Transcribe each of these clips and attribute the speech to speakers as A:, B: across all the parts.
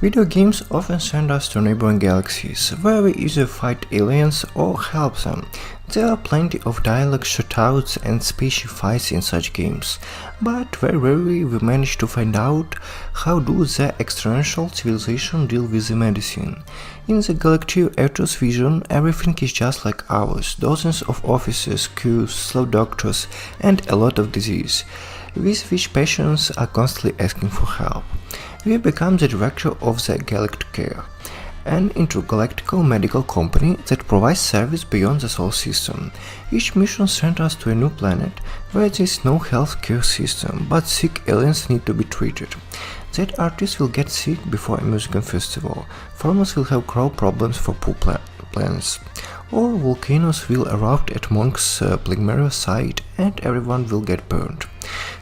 A: Video games often send us to neighboring galaxies, where we either fight aliens or help them. There are plenty of dialogue shootouts and spaceship fights in such games, but very rarely we manage to find out how do the extraterrestrial civilization deal with the medicine. In the Galacticare vision, everything is just like ours, dozens of offices, queues, slow doctors, and a lot of disease, with which patients are constantly asking for help. We become the director of the Galacticare, an intergalactic medical company that provides service beyond the solar system. Each mission sends us to a new planet where there is no healthcare system, but sick aliens need to be treated. That artists will get sick before a music festival, farmers will have crop problems for poor plants, or volcanoes will erupt at Monk's Pygmalion site and everyone will get burned.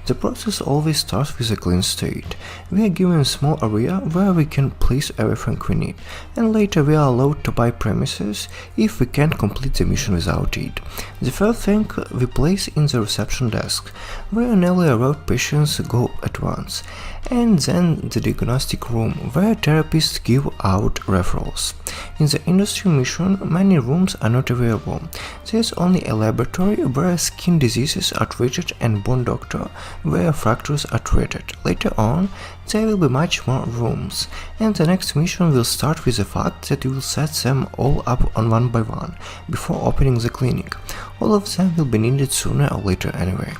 A: The process always starts with a clean state. We are given a small area where we can place everything we need, and later we are allowed to buy premises if we can't complete the mission without it. The first thing we place in the reception desk, where newly arrived patients go at once, and then the diagnostic room, where therapists give out referrals. In the industry mission, many rooms are not available. There is only a laboratory where skin diseases are treated and bone doctor where fractures are treated. Later on, there will be much more rooms, and the next mission will start with the fact that you will set them all up on one by one before opening the clinic. All of them will be needed sooner or later anyway.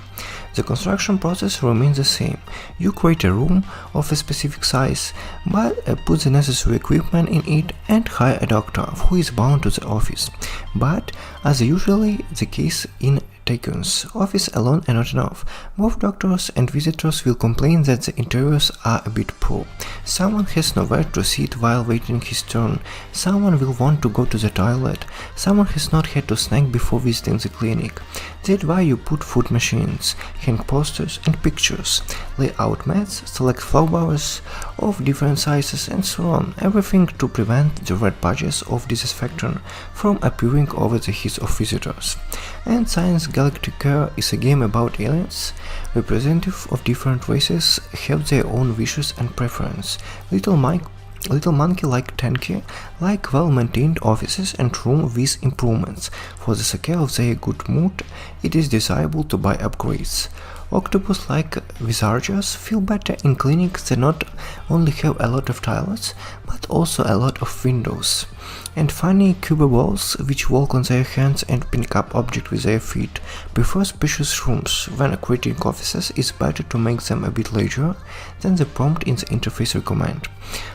A: The construction process remains the same. You create a room of a specific size, but put the necessary equipment in it and hire a doctor who is bound to the office. But, as usually the case in Tycoon's office alone are not enough. Both doctors and visitors will complain that the interiors are a bit poor. Someone has nowhere to sit while waiting his turn. Someone will want to go to the toilet. Someone has not had to snack before visiting the clinic. That's why you put food machines, hang posters and pictures, lay out mats, select flowers of different sizes and so on, everything to prevent the red patches of disinfectant from appearing over the heads of visitors. And Science Galacticare is a game about aliens. Representatives of different races have their own wishes and preference. Little monkey like Tanky like well-maintained offices and room with improvements. For the sake of their good mood, it is desirable to buy upgrades. Octopus like Visarges feel better in clinics that not only have a lot of toilets, but also a lot of windows. And funny cubibles which walk on their hands and pick up objects with their feet prefer spacious rooms. When creating offices, it's better to make them a bit larger than the prompt in the interface recommend.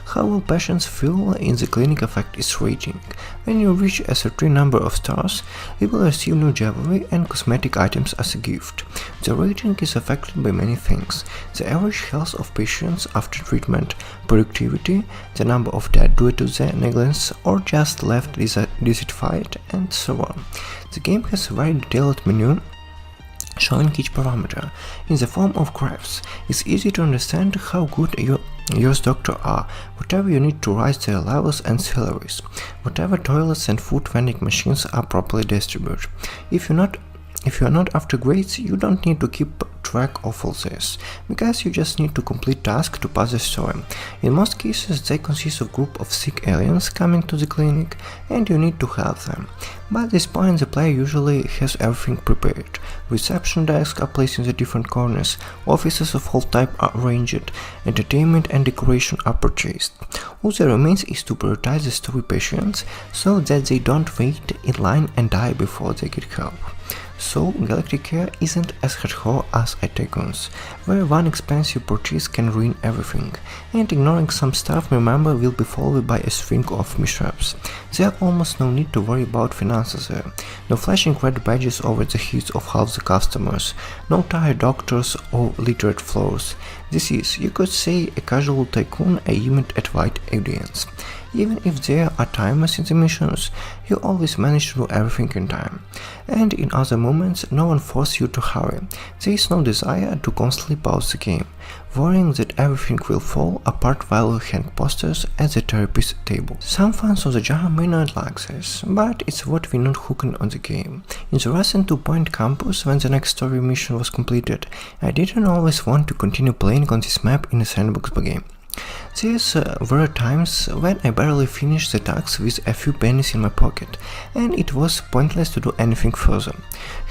A: How will patients feel in the clinic effect is rating. When you reach a certain number of stars, you will receive new jewelry and cosmetic items as a gift. The rating is affected by many things: the average health of patients after treatment, productivity, the number of dead due to the negligence or just left dissatisfied, and so on. The game has a very detailed menu showing each parameter in the form of graphs. It's easy to understand how good your doctors are, whatever you need to rise their levels and salaries, whatever toilets and food vending machines are properly distributed. If you are not after grades, you don't need to keep track of all this, because you just need to complete tasks to pass the story. In most cases, they consist of a group of sick aliens coming to the clinic, and you need to help them. But at this point, the player usually has everything prepared. Reception desks are placed in the different corners, offices of all types are arranged, entertainment and decoration are purchased. All that remains is to prioritize the story patients so that they don't wait in line and die before they get help. So, Galacticare isn't as hardcore as Tycoon's, where one expensive purchase can ruin everything, and ignoring some stuff, remember, will be followed by a string of mishaps. There are almost no need to worry about finances there. No flashing red badges over the heads of half the customers, no tired doctors or littered floors. This is, you could say, a casual Tycoon aimed at wide audience. Even if there are timers in the missions, you always manage to do everything in time. And in other moments, no one forces you to hurry. There is no desire to constantly pause the game, worrying that everything will fall apart while you hang posters at the therapist table. Some fans of the genre may not like this, but it's what we not hooked on the game. In the recent 2 Point Campus, when the next story mission was completed, I didn't always want to continue playing on this map in a sandbox game. There were times when I barely finished the tasks with a few pennies in my pocket, and it was pointless to do anything further.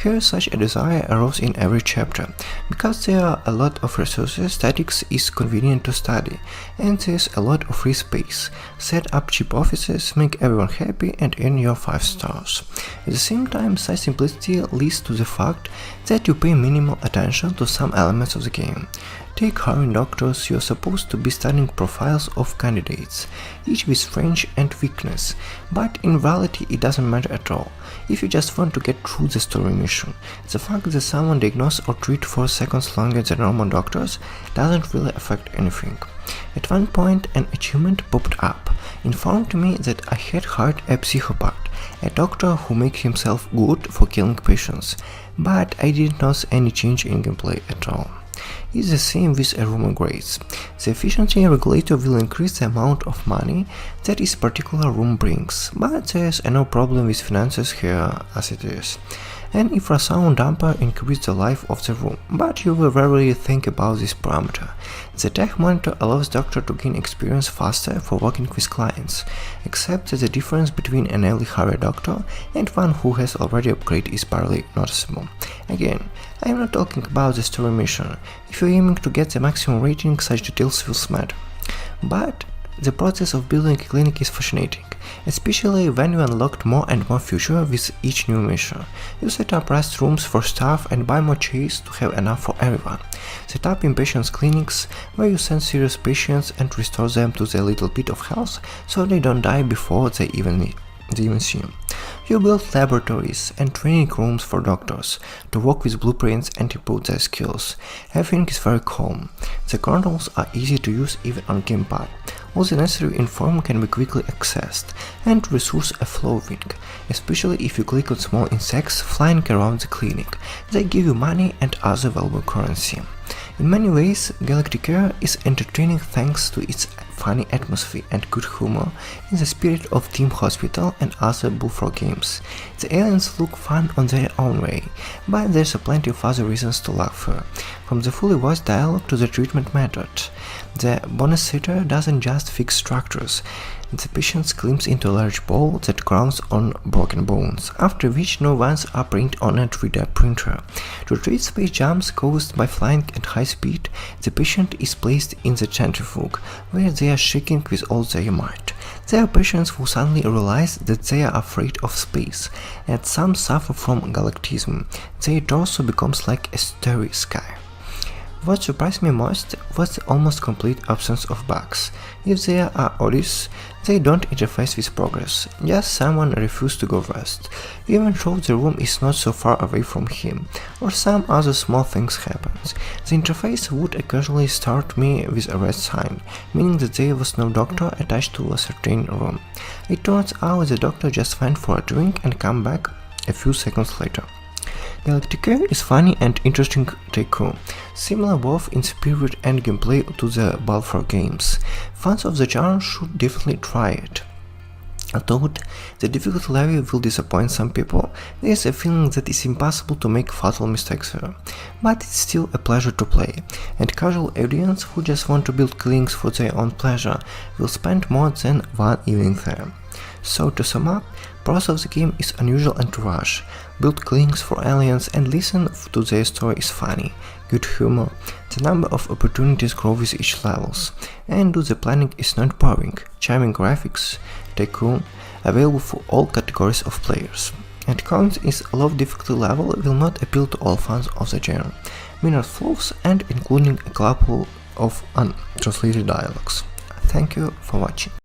A: Here such a desire arose in every chapter. Because there are a lot of resources, statics is convenient to study, and there's a lot of free space. Set up cheap offices, make everyone happy, and earn your 5 stars. At the same time, such simplicity leads to the fact that you pay minimal attention to some elements of the game. Take hiring doctors, you're supposed to be studying profiles of candidates, each with strength and weakness, but in reality it doesn't matter at all, if you just want to get through the story mission. The fact that someone diagnosed or treated 4 seconds longer than normal doctors doesn't really affect anything. At one point an achievement popped up, informed me that I had hired a psychopath, a doctor who makes himself good for killing patients, but I didn't notice any change in gameplay at all. It's the same with a room upgrades. The efficiency regulator will increase the amount of money that this particular room brings, but there's no problem with finances here as it is. And if a sound damper increases the life of the room, but you will rarely think about this parameter. The tech monitor allows doctor to gain experience faster for working with clients, except that the difference between an newly hired doctor and one who has already upgraded is barely noticeable. Again, I am not talking about the story mission. If you're aiming to get the maximum rating, such details will matter. But the process of building a clinic is fascinating, especially when you unlock more and more features with each new mission. You set up rest rooms for staff and buy more chairs to have enough for everyone. Set up inpatient clinics where you send serious patients and restore them to their little bit of health so they don't die before they even see you. You build laboratories and training rooms for doctors to work with blueprints and improve their skills. Everything is very calm. The controls are easy to use even on gamepad. All the necessary info can be quickly accessed and resource are flowing, especially if you click on small insects flying around the clinic. They give you money and other valuable currency. In many ways, Galacticare is entertaining thanks to its funny atmosphere and good humor in the spirit of Team Hospital and other Bullfrog games. The aliens look fun on their own way, but there's plenty of other reasons to laugh here, from the fully voiced dialogue to the treatment method. The bonus sitter doesn't just fix structures. The patient climbs into a large ball that grounds on broken bones, after which new ones are printed on a 3D printer. To treat space jumps caused by flying at high speed, the patient is placed in the centrifuge, where they are shaking with all their might. There are patients who suddenly realize that they are afraid of space, and some suffer from galactism. Their torso becomes like a starry sky. What surprised me most was the almost complete absence of bugs. If there are oddities, they don't interface with progress, just someone refused to go west, even though the room is not so far away from him, or some other small things happens. The interface would occasionally start me with a red sign, meaning that there was no doctor attached to a certain room. It turns out the doctor just went for a drink and come back a few seconds later. Galacticare is funny and interesting tycoon, similar both in spirit and gameplay to the Bullfrog games. Fans of the genre should definitely try it. Although the difficulty level will disappoint some people, there is a feeling that it's impossible to make fatal mistakes here. But it's still a pleasure to play, and casual audience who just want to build clinics for their own pleasure will spend more than one evening there. So to sum up, process of the game is unusual and to rush. Build clinics for aliens and listen to their story is funny, good humor, the number of opportunities grow with each levels, and do the planning is not boring, charming graphics, tycoon, available for all categories of players. And counts is low difficulty level will not appeal to all fans of the genre, minor flaws and including a couple of untranslated dialogues. Thank you for watching.